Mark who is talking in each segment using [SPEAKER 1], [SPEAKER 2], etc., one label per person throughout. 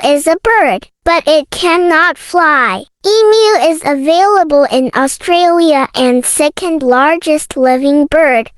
[SPEAKER 1] is a bird, but it cannot fly. Emu is available in Australia and second largest living bird.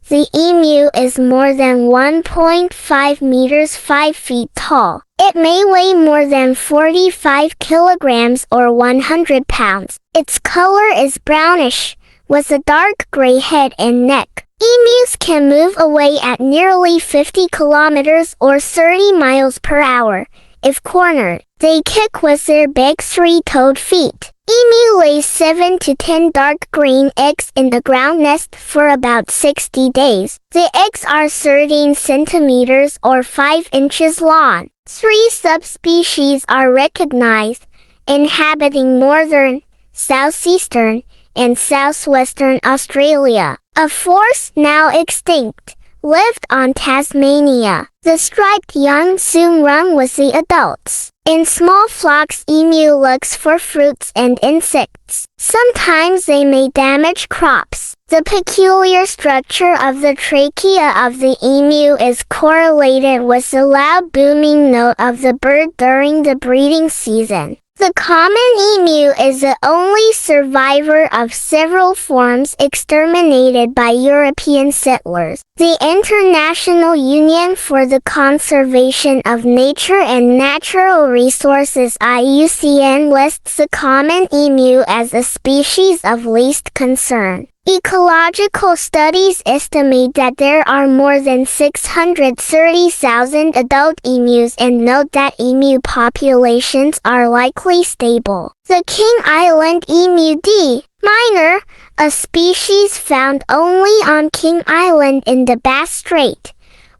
[SPEAKER 1] The emu is more than 1.5 meters 5 feet tall. It may weigh more than 45 kilograms or 100 pounds. Its color is brownish, with a dark gray head and neck. Emus can move away at nearly 50 kilometers or 30 miles per hour. If cornered, they kick with their big three-toed feet. Emu lays 7 to 10 dark green eggs in the ground nest for about 60 days. The eggs are 13 centimeters or 5 inches long. 3 subspecies are recognized, inhabiting northern, southeastern, and southwestern Australia. A fourth, now extinct, lived on Tasmania. The striped young soon run with the adults. In small flocks, emu looks for fruits and insects. Sometimes they may damage crops. The peculiar structure of the trachea of the emu is correlated with the loud booming note of the bird during the breeding season. The common emu is the only survivor of several forms exterminated by European settlers. The International Union for the Conservation of Nature and Natural Resources (IUCN) lists the common emu as a species of least concern. Ecological studies estimate that there are more than 630,000 adult emus and note that emu populations are likely stable. The King Island emu D. minor, a species found only on King Island in the Bass Strait,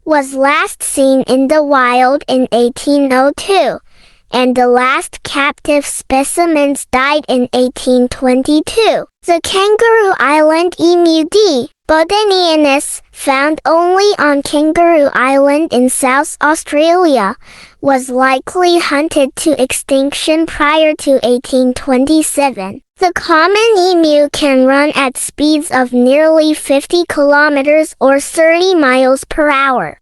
[SPEAKER 1] was last seen in the wild in 1802. And the last captive specimens died in 1822. The Kangaroo Island emu D. bodenianus, found only on Kangaroo Island in South Australia, was likely hunted to extinction prior to 1827. The common emu can run at speeds of nearly 50 kilometers or 30 miles per hour.